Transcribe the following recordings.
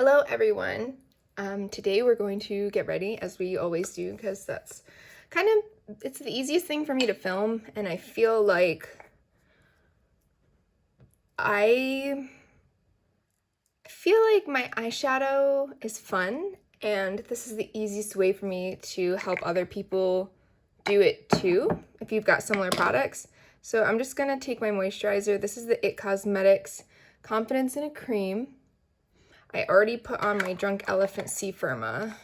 Hello everyone. Today we're going to get ready as we always do because that's it's the easiest thing for me to film, and I feel like my eyeshadow is fun, and this is the easiest way for me to help other people do it too if you've got similar products. So I'm just gonna take my moisturizer. This is the IT Cosmetics Confidence in a Cream. I already put on my Drunk Elephant Sea Firma.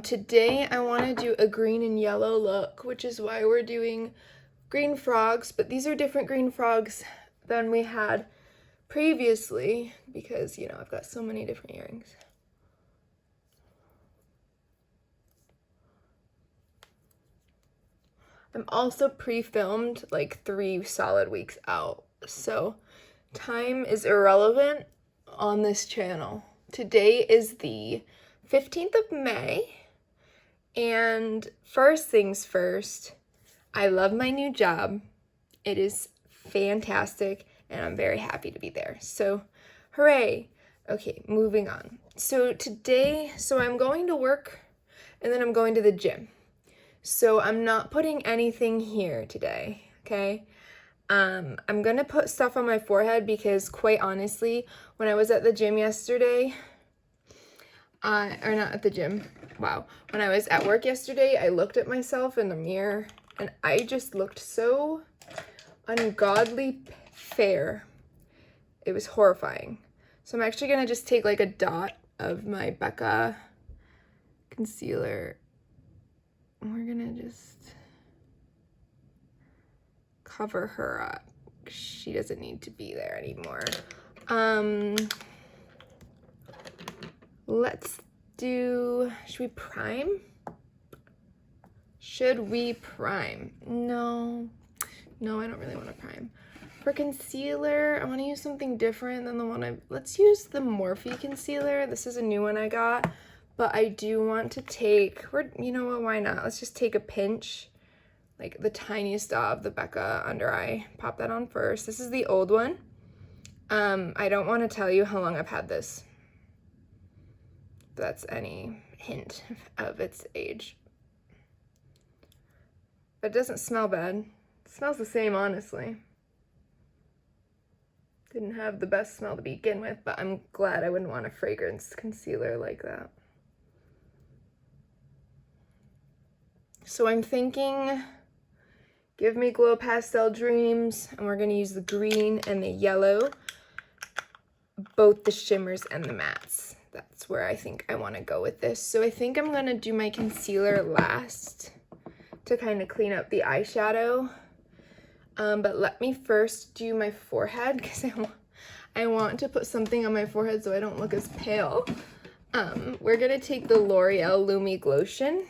Today I want to do a green and yellow look, which is why we're doing green frogs, but these are different green frogs than we had previously because, you know, I've got so many different earrings. I'm also pre-filmed like 3 solid weeks out, so time is irrelevant on this channel. Today is the 15th of May, and first things first, I love my new job. It is fantastic, and I'm very happy to be there. So, hooray! Okay, moving on. So I'm going to work, and then I'm going to the gym. So I'm not putting anything here today, okay? I'm gonna put stuff on my forehead because, quite honestly, when I was at the gym yesterday, when I was at work yesterday, I looked at myself in the mirror and I just looked so ungodly fair. It was horrifying. So I'm actually gonna just take like a dot of my Becca concealer. We're gonna just cover her up. She doesn't need to be there anymore. Should we prime? No, I don't really want to prime. For concealer, I want to use something different than the one let's use the Morphe concealer. This is a new one I got, but I do want to take, you know what, why not? Let's just take a pinch, like the tiniest dot of the Becca under eye. Pop that on first. This is the old one. I don't want to tell you how long I've had this. If that's any hint of its age. But it doesn't smell bad. It smells the same, honestly. Didn't have the best smell to begin with, but I'm glad. I wouldn't want a fragrance concealer like that. So I'm thinking, Give Me Glow Pastel Dreams, and we're gonna use the green and the yellow, both the shimmers and the mattes. That's where I think I wanna go with this. So I think I'm gonna do my concealer last to kind of clean up the eyeshadow. But let me first do my forehead because I want to put something on my forehead so I don't look as pale. We're gonna take the L'Oreal Lumi Glotion.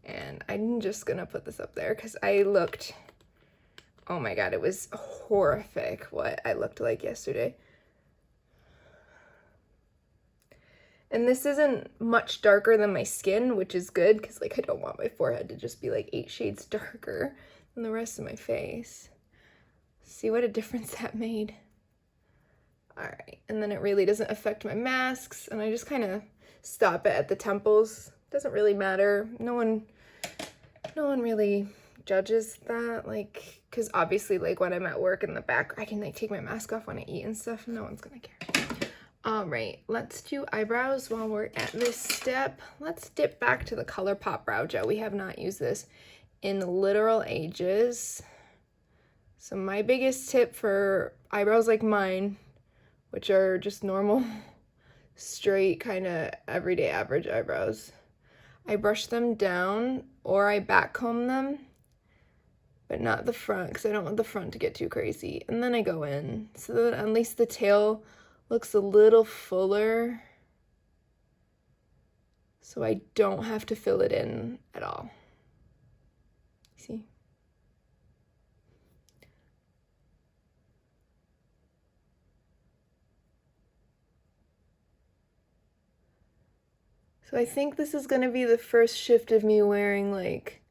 And I'm just gonna put this up there because oh my god, it was horrific what I looked like yesterday. And this isn't much darker than my skin, which is good because, like, I don't want my forehead to just be like 8 shades darker than the rest of my face. See what a difference that made. All right, and then it really doesn't affect my masks, and I just kind of stop it at the temples. Doesn't really matter. No one really judges that, like, because obviously, like, when I'm at work in the back, I can like take my mask off when I eat and stuff. No one's gonna care. All right, let's do eyebrows while we're at this step. Let's dip back to the ColourPop Brow Gel. We have not used this in literal ages. So my biggest tip for eyebrows like mine, which are just normal, straight, kind of everyday average eyebrows, I brush them down or I back comb them, but not the front because I don't want the front to get too crazy. And then I go in so that at least the tail looks a little fuller so I don't have to fill it in at all. See? So I think this is gonna be the first shift of me wearing like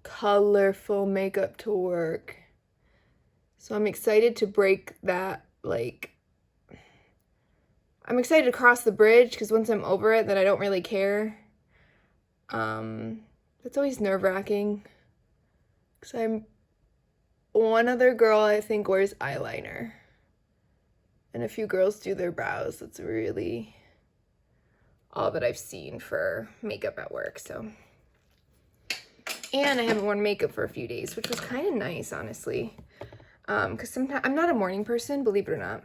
colorful makeup to work. So I'm excited to break that like I'm excited to cross the bridge because once I'm over it, then I don't really care. It's always nerve-wracking because one other girl I think wears eyeliner. And a few girls do their brows. That's really all that I've seen for makeup at work, so. And I haven't worn makeup for a few days, which was kind of nice, honestly. Because sometimes I'm not a morning person, believe it or not.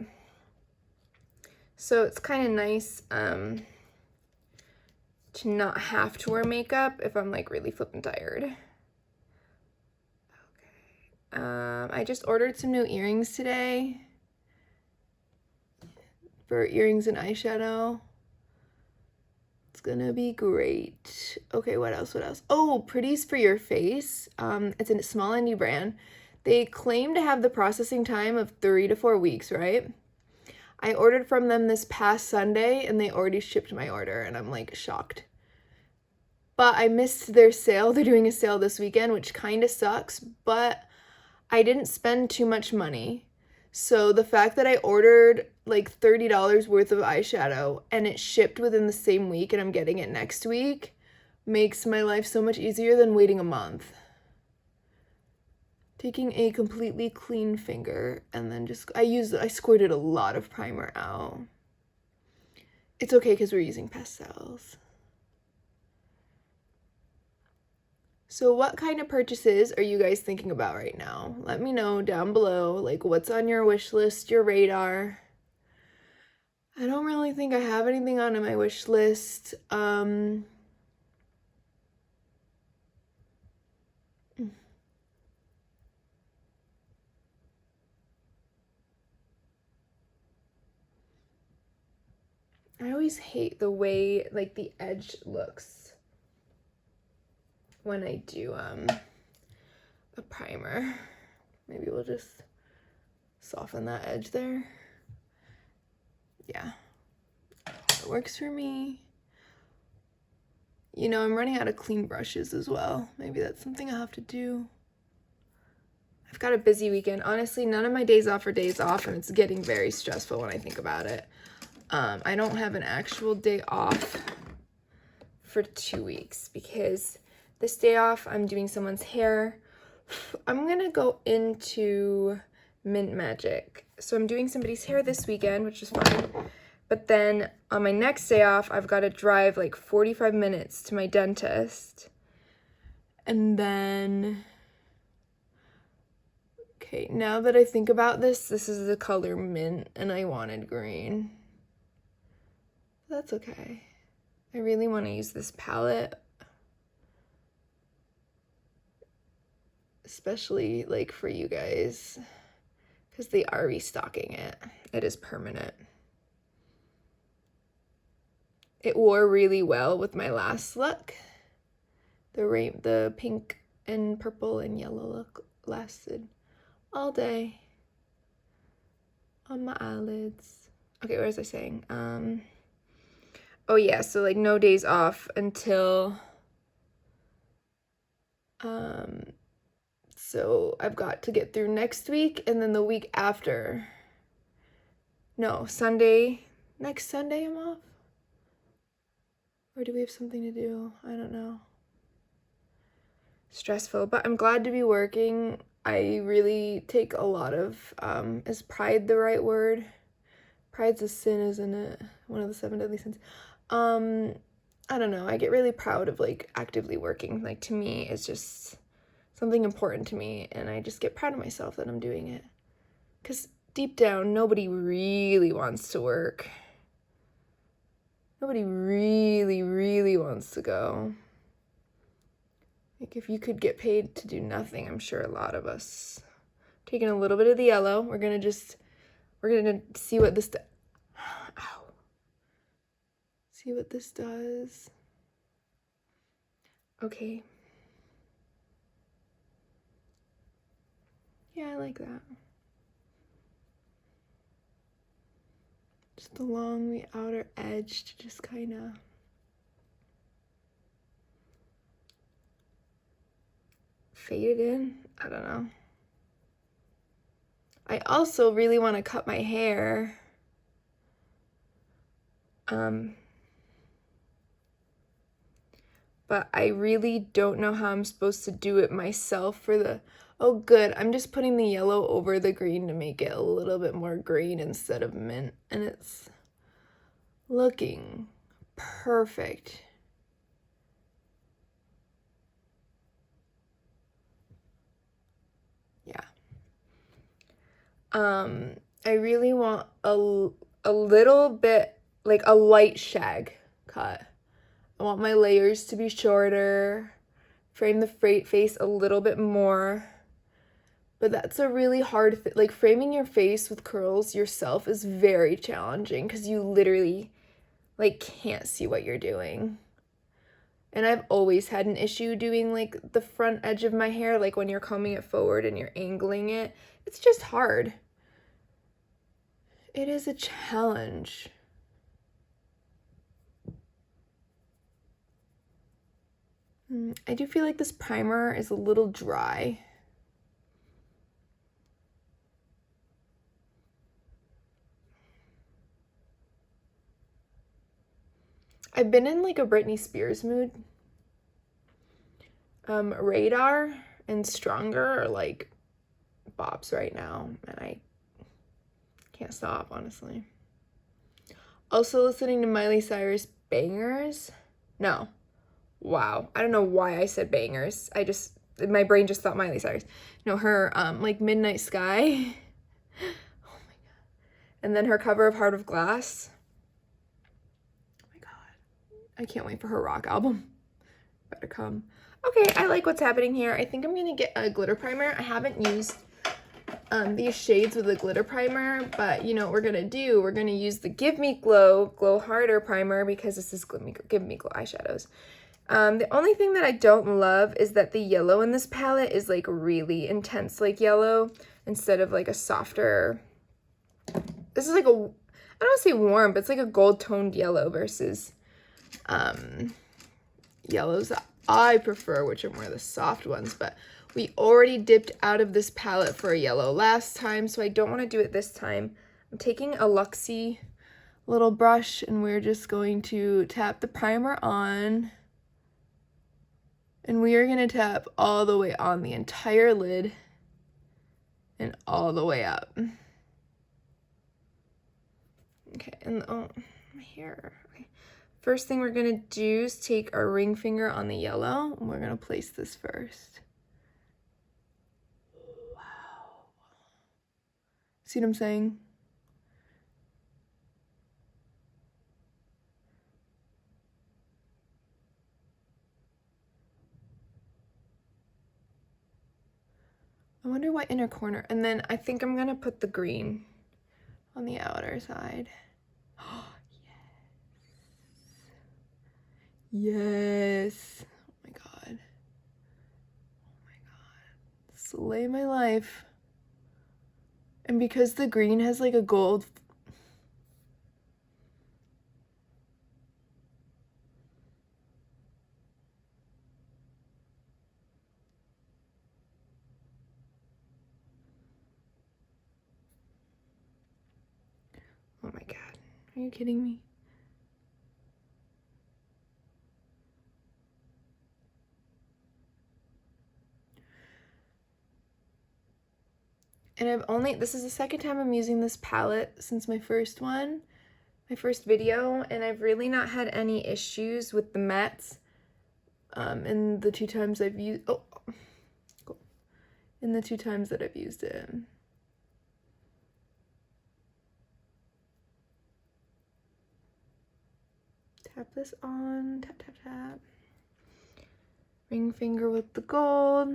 So it's kind of nice to not have to wear makeup if I'm like really flippin' tired. Okay. I just ordered some new earrings today for earrings and eyeshadow. It's gonna be great. Okay, what else? Oh, Pretties for Your Face. It's a small indie brand. They claim to have the processing time of 3 to 4 weeks, right? I ordered from them this past Sunday and they already shipped my order and I'm like shocked. But I missed their sale. They're doing a sale this weekend, which kind of sucks, but I didn't spend too much money. So the fact that I ordered like $30 worth of eyeshadow and it shipped within the same week and I'm getting it next week makes my life so much easier than waiting a month. Taking a completely clean finger and then just, I squirted a lot of primer out. It's okay because we're using pastels. So what kind of purchases are you guys thinking about right now? Let me know down below, like what's on your wish list, your radar. I don't really think I have anything on my wish list. I always hate the way like the edge looks when I do a primer. Maybe we'll just soften that edge there. Yeah, it works for me. You know, I'm running out of clean brushes as well. Maybe that's something I'll have to do. I've got a busy weekend. Honestly, none of my days off are days off, and it's getting very stressful when I think about it. I don't have an actual day off for 2 weeks because this day off, I'm doing someone's hair. I'm gonna go into Mint Magic. So I'm doing somebody's hair this weekend, which is fine. But then on my next day off, I've got to drive like 45 minutes to my dentist. And then, okay, now that I think about this is the color mint and I wanted green. That's okay. I really want to use this palette. Especially like for you guys, because they are restocking it. It is permanent. It wore really well with my last look. The pink and purple and yellow look lasted all day on my eyelids. Okay, what was I saying? Oh yeah, so like no days off until so I've got to get through next week and then the week after. No, Sunday. Next Sunday I'm off. Or do we have something to do? I don't know. Stressful, but I'm glad to be working. I really take a lot of, is pride the right word? Pride's a sin, isn't it? One of the 7 deadly sins. I don't know. I get really proud of like actively working. Like to me, it's just something important to me and I just get proud of myself that I'm doing it. Because deep down, nobody really wants to work. Nobody really, really wants to go. Like if you could get paid to do nothing, I'm sure a lot of us. Taking a little bit of the yellow. We're gonna see what this ow. See what this does. Okay. Yeah, I like that. Just along the outer edge to just kind of fade it in. I don't know. I also really want to cut my hair. But I really don't know how I'm supposed to do it myself for the, oh good, I'm just putting the yellow over the green to make it a little bit more green instead of mint, and it's looking perfect. Yeah. I really want a little bit, like a light shag cut. I want my layers to be shorter, frame the face a little bit more. But that's a really hard thing. Like, framing your face with curls yourself is very challenging because you literally, like, can't see what you're doing. And I've always had an issue doing, like, the front edge of my hair, like when you're combing it forward and you're angling it. It's just hard. It is a challenge. I do feel like this primer is a little dry. I've been in like a Britney Spears mood. Radar and Stronger are like bops right now, and I can't stop, honestly. Also listening to Miley Cyrus bangers. No. Wow. I don't know why I said bangers. My brain just thought Miley Cyrus. No, her like Midnight Sky. Oh my god. And then her cover of Heart of Glass. Oh my god. I can't wait for her rock album. Better come. Okay, I like what's happening here. I think I'm gonna get a glitter primer. I haven't used these shades with a glitter primer, but you know what we're gonna do? We're gonna use the Give Me Glow Harder primer because this is Give Me Glow eyeshadows. The only thing that I don't love is that the yellow in this palette is like really intense, like yellow, instead of like a softer. This is like a, I don't want to say warm, but it's like a gold toned yellow versus yellows that I prefer, which are more the soft ones. But we already dipped out of this palette for a yellow last time, so I don't want to do it this time. I'm taking a Luxie little brush, and we're just going to tap the primer on. And we are going to tap all the way on the entire lid and all the way up. Okay, and oh, my hair. Okay. First thing we're going to do is take our ring finger on the yellow, and we're going to place this first. Wow. See what I'm saying? I wonder what inner corner. And then I think I'm going to put the green on the outer side. Oh, yes. Yes. Oh my god. Oh my god. Slay my life. And because the green has like a gold. Oh my god. Are you kidding me? And this is the second time I'm using this palette since my first video, and I've really not had any issues with the mattes in the 2 times I've used, in the 2 times that I've used it. Tap this on, tap, tap, tap. Ring finger with the gold.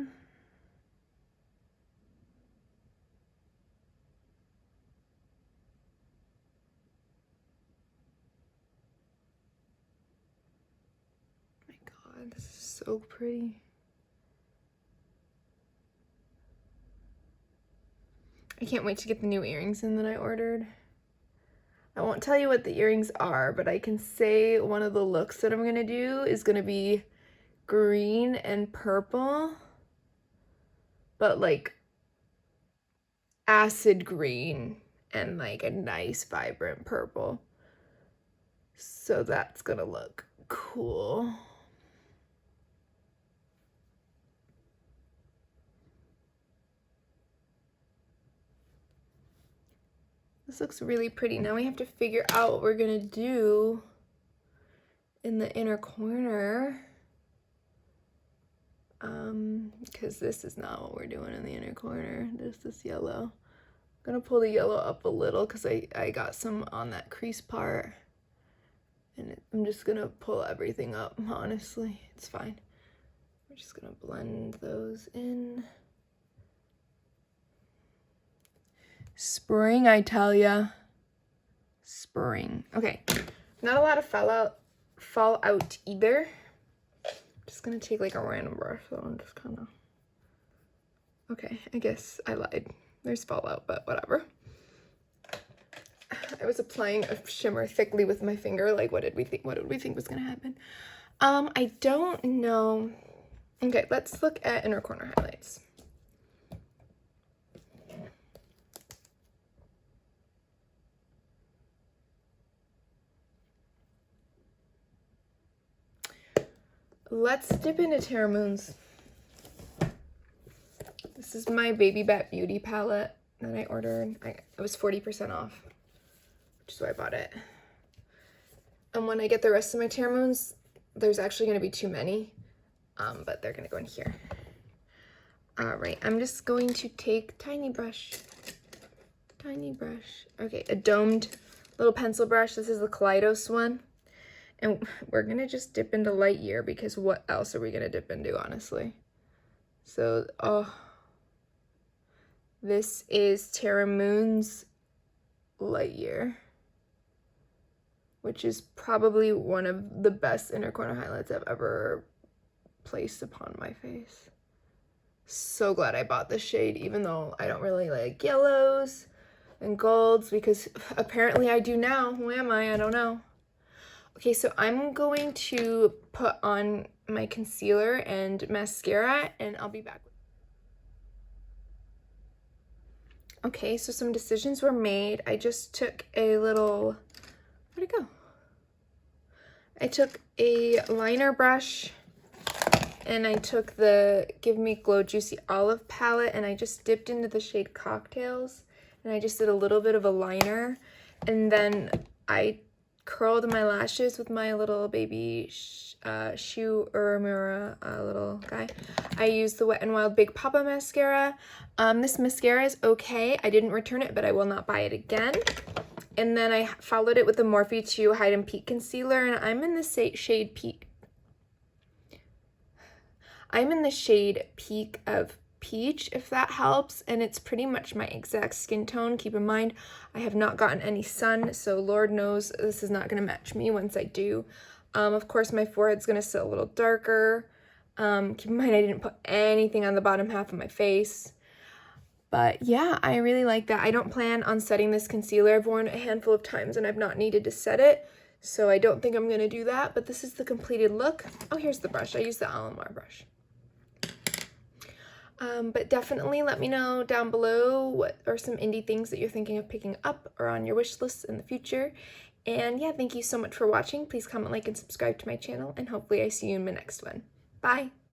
This is so pretty. I can't wait to get the new earrings in that I ordered. I won't tell you what the earrings are, but I can say one of the looks that I'm going to do is going to be green and purple, but like acid green and like a nice vibrant purple. So that's gonna look cool. This looks really pretty. Now we have to figure out what we're gonna do in the inner corner. Because this is not what we're doing in the inner corner. There's this yellow. I'm gonna pull the yellow up a little because I got some on that crease part. And I'm just gonna pull everything up, honestly. It's fine. We're just gonna blend those in. Spring, I tell ya. Spring. Okay, not a lot of fallout either. Just gonna take like a random brush, so I'm just kind of. Okay, I guess I lied. There's fallout, but whatever. I was applying a shimmer thickly with my finger. Like, what did we think was gonna happen? I don't know. Okay, let's look at inner corner highlights. Let's dip into Terra Moon's. This is my Baby Bat Beauty palette that I ordered. It was 40% off, which is why I bought it. And when I get the rest of my Terra Moons, there's actually going to be too many, but they're going to go in here. All right, I'm just going to take tiny brush. Okay, a domed little pencil brush. This is the Kaleidos one. And we're going to just dip into Light Year because what else are we going to dip into, honestly? So, this is Terra Moon's Light Year, which is probably one of the best inner corner highlights I've ever placed upon my face. So glad I bought this shade, even though I don't really like yellows and golds, because apparently I do now. Who am I? I don't know. Okay, so I'm going to put on my concealer and mascara, and I'll be back. Okay, so some decisions were made. I just took a little, where'd it go? I took a liner brush, and I took the Give Me Glow Juicy Olive palette, and I just dipped into the shade Cocktails, and I just did a little bit of a liner, and then I curled my lashes with my little baby Shu Uemura little guy. I used the Wet n Wild Big Papa mascara. This mascara is okay. I didn't return it, but I will not buy it again. And then I followed it with the Morphe 2 Hide and Peak concealer, and I'm in the shade Peak. I'm in the shade Peak of Peach, if that helps, and it's pretty much my exact skin tone. Keep in mind, I have not gotten any sun, so Lord knows this is not going to match me once I do. Of course, my forehead's going to sit a little darker. Keep in mind, I didn't put anything on the bottom half of my face. But yeah, I really like that. I don't plan on setting this concealer. I've worn it a handful of times and I've not needed to set it, so I don't think I'm going to do that. But this is the completed look. Oh, here's the brush. I used the Alamar brush. But definitely let me know down below what are some indie things that you're thinking of picking up or on your wish list in the future. And yeah, thank you so much for watching. Please comment, like, and subscribe to my channel, and hopefully I see you in my next one. Bye!